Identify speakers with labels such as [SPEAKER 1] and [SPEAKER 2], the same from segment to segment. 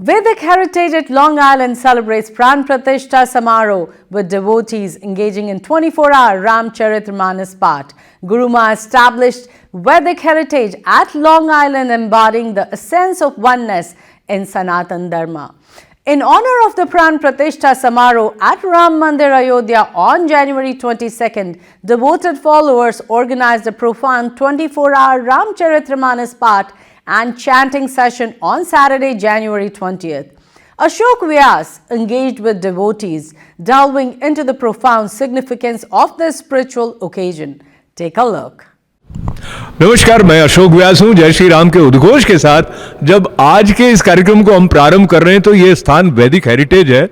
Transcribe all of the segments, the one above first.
[SPEAKER 1] Vedic Heritage at Long Island celebrates Pran Pratishtha Samaroh with devotees engaging in 24-hour Ramcharitramanas Path. Guru Ma established Vedic Heritage at Long Island, embodying the essence of oneness in Sanatan Dharma. In honor of the Pran Pratishtha Samaroh at Ram Mandir Ayodhya on January 22nd, devoted followers organized a profound 24-hour Ramcharitramanas Path and chanting session on Saturday, January 20th. Ashok Vyas engaged with devotees, delving into the profound significance of this spiritual occasion. Take a look.
[SPEAKER 2] नमस्कार, मैं अशोक व्यास हूं। जय श्री राम के उद्घोष के साथ जब आज के इस कार्यक्रम को हम प्रारंभ कर रहे हैं तो ये स्थान वैदिक हेरिटेज है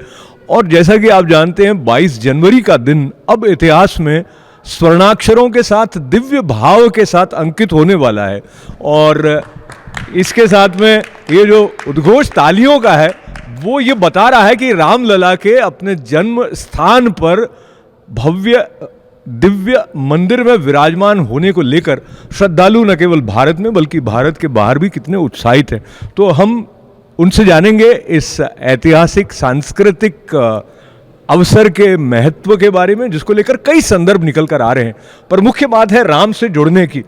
[SPEAKER 2] और जैसा कि आप जानते हैं 22 जनवरी का दिन अब इतिहास में स्वर्णाक्षरों के साथ दिव्य भाव के साथ अंकित होने वाला है। और इसके साथ में ये जो उद्घोष तालियों का है वो ये बता रहा है कि रामलला के अपने जन्म स्थान पर भव्य दिव्य मंदिर में विराजमान होने को लेकर श्रद्धालु न केवल भारत में बल्कि भारत के बाहर भी कितने उत्साहित हैं। तो हम उनसे जानेंगे इस ऐतिहासिक सांस्कृतिक अवसर के महत्व के बारे में, जिसको लेकर कई संदर्भ निकल कर आ रहे हैं। पर मुख्य बात है राम से जुड़ने की।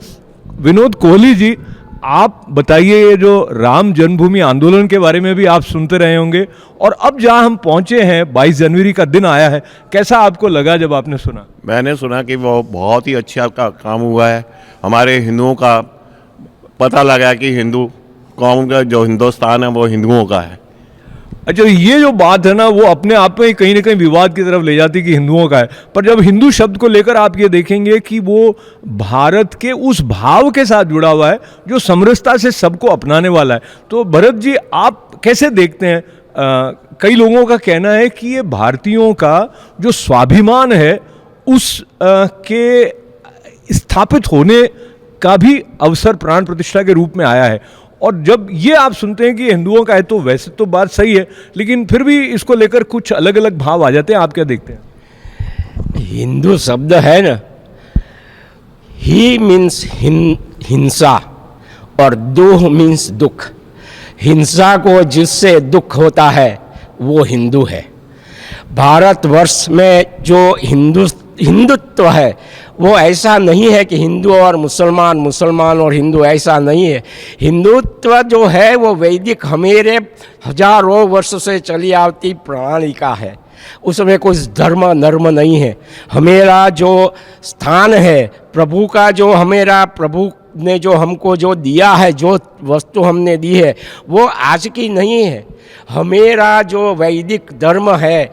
[SPEAKER 2] विनोद कोहली जी, आप बताइए, ये जो राम जन्मभूमि आंदोलन के बारे में भी आप सुनते रहे होंगे और अब जहां हम पहुंचे हैं 22 जनवरी का दिन आया है, कैसा आपको लगा जब आपने सुना?
[SPEAKER 3] मैंने सुना कि वो बहुत ही अच्छा काम हुआ है। हमारे हिंदुओं का पता लगा कि हिंदू कौम का जो हिंदुस्तान है वो हिंदुओं का है।
[SPEAKER 2] अच्छा, ये जो बात है ना वो अपने आप में कहीं ना कहीं विवाद की तरफ ले जाती कि हिंदुओं का है, पर जब हिंदू शब्द को लेकर आप ये देखेंगे कि वो भारत के उस भाव के साथ जुड़ा हुआ है जो समरसता से सबको अपनाने वाला है। तो भरत जी, आप कैसे देखते हैं? कई लोगों का कहना है कि ये भारतीयों का जो स्वाभिमान है उस के स्थापित होने का भी अवसर प्राण प्रतिष्ठा के रूप में आया है। और जब ये आप सुनते हैं कि हिंदुओं का है तो वैसे तो बात सही है, लेकिन फिर भी इसको लेकर कुछ अलग अलग भाव आ जाते हैं। आप क्या देखते हैं?
[SPEAKER 4] हिंदू शब्द है ना, ही मीन्स हिंसा और दोह मीन्स दुख। हिंसा को जिससे दुख होता है वो हिंदू है। भारतवर्ष में जो हिंदुत्व है वो ऐसा नहीं है कि हिंदू और मुसलमान, मुसलमान और हिंदू, ऐसा नहीं है। हिंदुत्व जो है वो वैदिक हमारे हजारों वर्ष से चली आती प्रणाली का है। उसमें कुछ धर्म नर्म नहीं है। हमारा जो स्थान है प्रभु का, जो हमारा प्रभु ने जो हमको जो दिया है, जो वस्तु हमने दी है वो आज की नहीं है। हमारा जो वैदिक धर्म है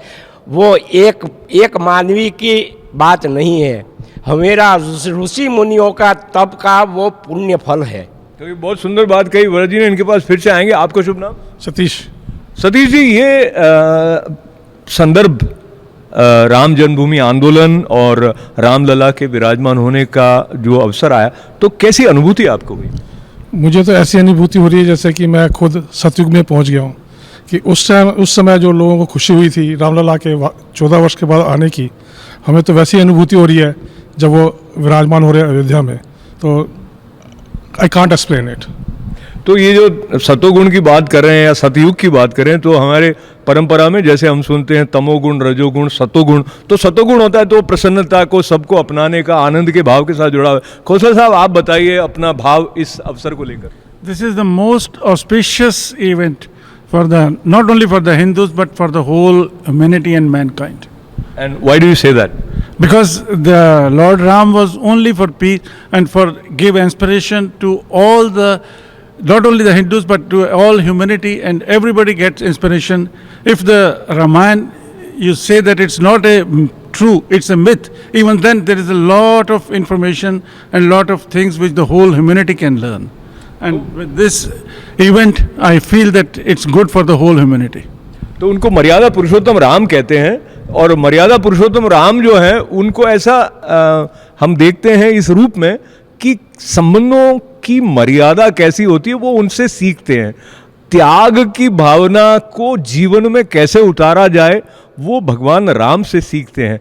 [SPEAKER 4] वो एक मानवी की बात नहीं है। हमारा ऋषि मुनियों का तप का वो पुण्य फल है।
[SPEAKER 2] तो ये बहुत सुंदर बात कही भरत जी ने। इनके पास फिर से आएंगे। आपका शुभ नाम?
[SPEAKER 5] सतीश।
[SPEAKER 2] सतीश जी, ये संदर्भ राम जन्मभूमि आंदोलन और रामलला के विराजमान होने का जो अवसर आया, तो कैसी अनुभूति आपको हुई?
[SPEAKER 5] मुझे तो ऐसी अनुभूति हो रही है जैसे कि मैं खुद सतयुग में पहुंच गया हूँ। कि उस समय जो लोगों को खुशी हुई थी रामलला के 14 वर्ष के बाद आने की, हमें तो वैसी अनुभूति हो रही है जब वो विराजमान हो रहे हैं अयोध्या में। तो आई कांट एक्सप्लेन इट।
[SPEAKER 2] तो ये जो सतोगुण की बात कर रहे हैं या सतयुग की बात करें, तो हमारे परंपरा में जैसे हम सुनते हैं तमोगुण, रजोगुण, सतोगुण, तो सतोगुण होता है तो प्रसन्नता को, सबको अपनाने का, आनंद के भाव के साथ जुड़ा हुआ है। खोसला साहब, आप बताइए अपना भाव इस अवसर को लेकर।
[SPEAKER 6] This is the most auspicious event for not only for the Hindus but for the whole humanity and mankind.
[SPEAKER 2] And why do you say that?
[SPEAKER 6] Because the Lord Ram was only for peace and for give inspiration to all the, not only the Hindus but to all humanity, and everybody gets inspiration. If the Ramayana, you say that it's not a true, it's a myth, even then there is a lot of information and lot of things which the whole humanity can learn. And with this event, I feel that it's good for the whole humanity.
[SPEAKER 2] तो उनको मर्यादा पुरुषोत्तम राम कहते हैं और मर्यादा पुरुषोत्तम राम जो है उनको ऐसा हम देखते हैं इस रूप में कि संबंधों की मर्यादा कैसी होती है वो उनसे सीखते हैं। त्याग की भावना को जीवन में कैसे उतारा जाए वो भगवान राम से सीखते हैं।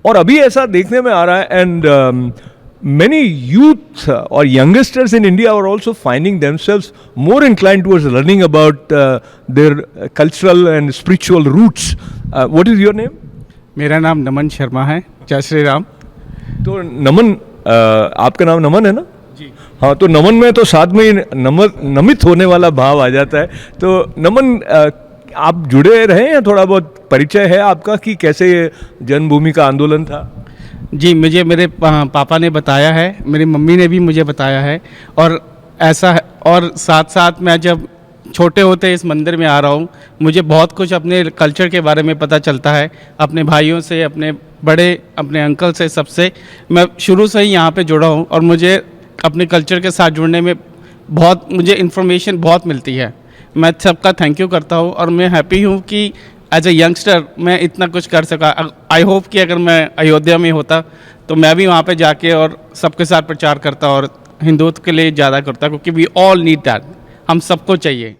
[SPEAKER 2] और अभी ऐसा देखने में आ रहा है। And many youth or youngsters in India are also finding themselves more inclined towards learning about their cultural and spiritual roots. What is your name?
[SPEAKER 7] मेरा नाम नमन शर्मा है। जय श्री राम।
[SPEAKER 2] तो नमन, आपका नाम नमन है ना? जी हाँ। तो नमन में तो साथ में ही नमित होने वाला भाव आ जाता है। तो नमन, आप जुड़े रहे हैं, थोड़ा बहुत परिचय है आपका कि कैसे ये जन्मभूमि का आंदोलन था?
[SPEAKER 7] जी, मुझे मेरे पापा ने बताया है, मेरी मम्मी ने भी मुझे बताया है, और ऐसा है। और साथ साथ मैं जब छोटे होते इस मंदिर में आ रहा हूँ, मुझे बहुत कुछ अपने कल्चर के बारे में पता चलता है, अपने भाइयों से, अपने बड़े, अपने अंकल से, सबसे। मैं शुरू से ही यहाँ पे जुड़ा हूँ और मुझे अपने कल्चर के साथ जुड़ने में मुझे इन्फॉर्मेशन बहुत मिलती है। मैं सबका थैंक यू करता हूँ और मैं हैप्पी हूँ कि एज ए यंगस्टर मैं इतना कुछ कर सका। आई होप कि अगर मैं अयोध्या में होता तो मैं भी वहाँ पे जाके और सबके साथ प्रचार करता और हिंदुत्व के लिए ज़्यादा करता, क्योंकि वी ऑल नीड दैट। हम सबको चाहिए।